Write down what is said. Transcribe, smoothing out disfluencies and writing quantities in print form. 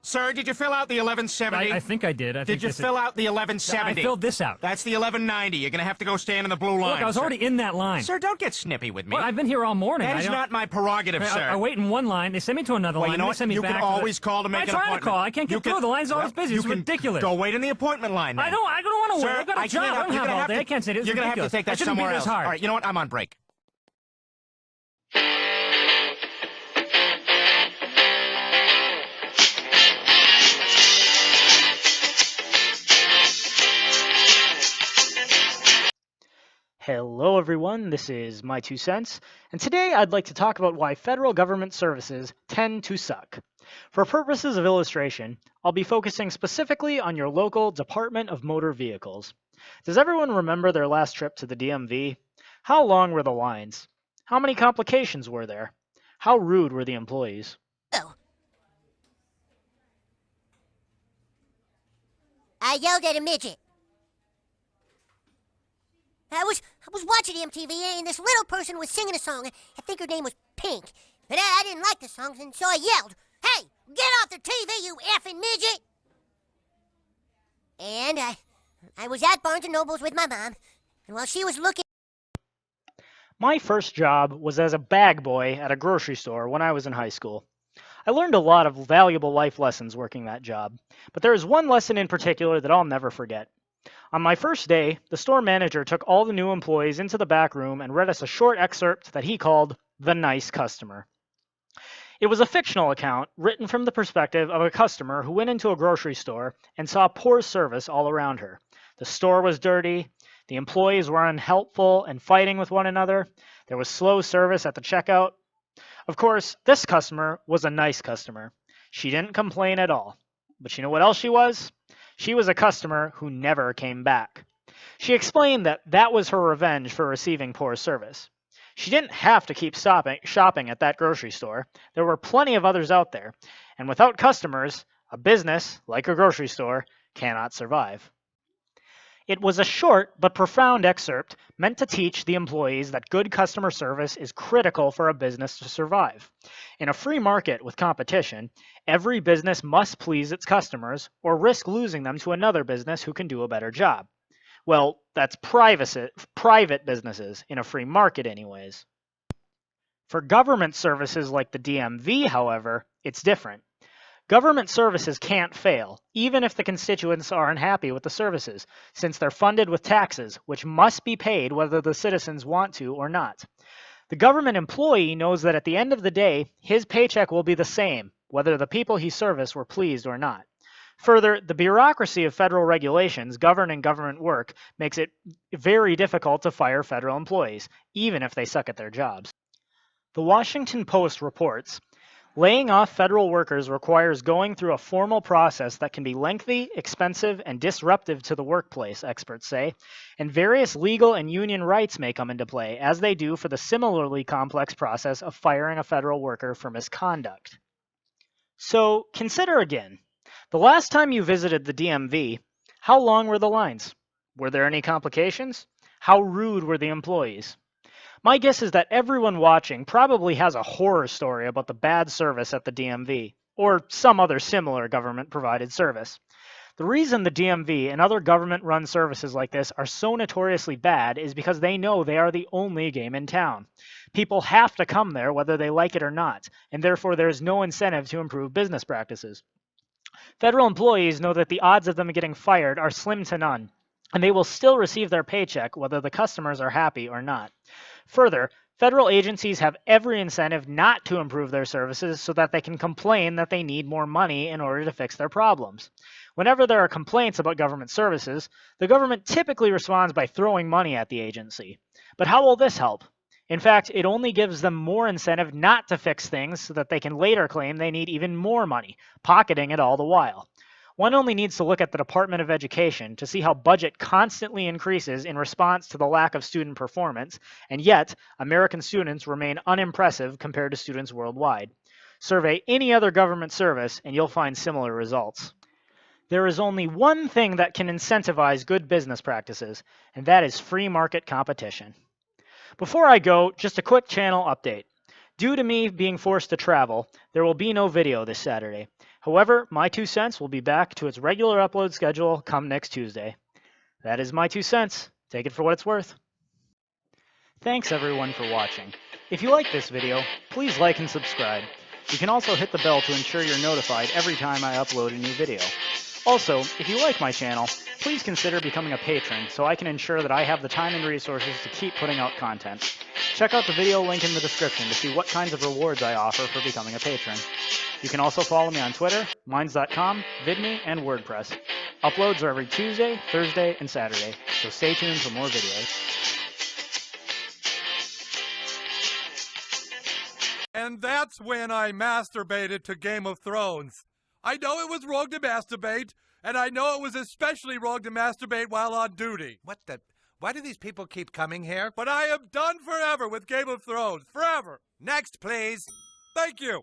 Sir, did you fill out the 1170? I think I did. Did you fill out the 1170? I filled this out. That's the 1190. You're going to have to go stand in the blue line. Look, I was already in that line. Sir, don't get snippy with me. Well, I've been here all morning. That is not my prerogative, sir. I wait in one line. They send me to another line. You know They what? send me You back can always call to make an appointment. I'm trying to call. I can't get through. The line's always busy. It's ridiculous. Go wait in the appointment line, then. I don't want to wait. I've got a job. I don't have all day. I can't say this. You're going to have to take that somewhere else. Hard. All right, you know what? I'm on break. Hello everyone, this is My Two Cents, and today I'd like to talk about why federal government services tend to suck. For purposes of illustration, I'll be focusing specifically on your local Department of Motor Vehicles. Does everyone remember their last trip to the DMV? How long were the lines? How many complications were there? How rude were the employees? Oh. I yelled at a midget. I was watching MTV and this little person was singing a song. I think her name was Pink. But I didn't like the song, and so I yelled, "Hey, get off the TV, you effing midget!" And I was at Barnes & Noble's with my mom, and while she was looking... My first job was as a bag boy at a grocery store when I was in high school. I learned a lot of valuable life lessons working that job, but there is one lesson in particular that I'll never forget. On my first day, the store manager took all the new employees into the back room and read us a short excerpt that he called The Nice Customer. It was a fictional account written from the perspective of a customer who went into a grocery store and saw poor service all around her. The store was dirty, the employees were unhelpful and fighting with one another, there was slow service at the checkout. Of course, this customer was a nice customer. She didn't complain at all. But you know what else she was? She was a customer who never came back. She explained that that was her revenge for receiving poor service. She didn't have to keep shopping at that grocery store. There were plenty of others out there. And without customers, a business, like a grocery store, cannot survive. It was a short but profound excerpt meant to teach the employees that good customer service is critical for a business to survive. In a free market with competition, every business must please its customers or risk losing them to another business who can do a better job. Well, that's private businesses in a free market anyways. For government services like the DMV, however, it's different. Government services can't fail, even if the constituents are unhappy with the services, since they're funded with taxes, which must be paid whether the citizens want to or not. The government employee knows that at the end of the day, his paycheck will be the same, whether the people he serviced were pleased or not. Further, the bureaucracy of federal regulations governing government work makes it very difficult to fire federal employees, even if they suck at their jobs. The Washington Post reports, laying off federal workers requires going through a formal process that can be lengthy, expensive, and disruptive to the workplace, experts say, and various legal and union rights may come into play, as they do for the similarly complex process of firing a federal worker for misconduct. So, consider again, the last time you visited the DMV, how long were the lines? Were there any complications? How rude were the employees? My guess is that everyone watching probably has a horror story about the bad service at the DMV, or some other similar government-provided service. The reason the DMV and other government-run services like this are so notoriously bad is because they know they are the only game in town. People have to come there whether they like it or not, and therefore there is no incentive to improve business practices. Federal employees know that the odds of them getting fired are slim to none, and they will still receive their paycheck whether the customers are happy or not. Further, federal agencies have every incentive not to improve their services so that they can complain that they need more money in order to fix their problems. Whenever there are complaints about government services, the government typically responds by throwing money at the agency. But how will this help? In fact, it only gives them more incentive not to fix things so that they can later claim they need even more money, pocketing it all the while. One only needs to look at the Department of Education to see how budget constantly increases in response to the lack of student performance, and yet American students remain unimpressive compared to students worldwide. Survey any other government service and you'll find similar results. There is only one thing that can incentivize good business practices, and that is free market competition. Before I go, just a quick channel update. Due to me being forced to travel, there will be no video this Saturday. However, My 2 Cents will be back to its regular upload schedule come next Tuesday. That is My 2 Cents. Take it for what it's worth. Thanks everyone for watching. If you like this video, please like and subscribe. You can also hit the bell to ensure you're notified every time I upload a new video. Also, if you like my channel, please consider becoming a patron so I can ensure that I have the time and resources to keep putting out content. Check out the video link in the description to see what kinds of rewards I offer for becoming a patron. You can also follow me on Twitter, Minds.com, VidMe, and WordPress. Uploads are every Tuesday, Thursday, and Saturday, so stay tuned for more videos. And that's when I masturbated to Game of Thrones. I know it was wrong to masturbate, and I know it was especially wrong to masturbate while on duty. Why do these people keep coming here? But I am done forever with Game of Thrones. Forever. Next, please. Thank you.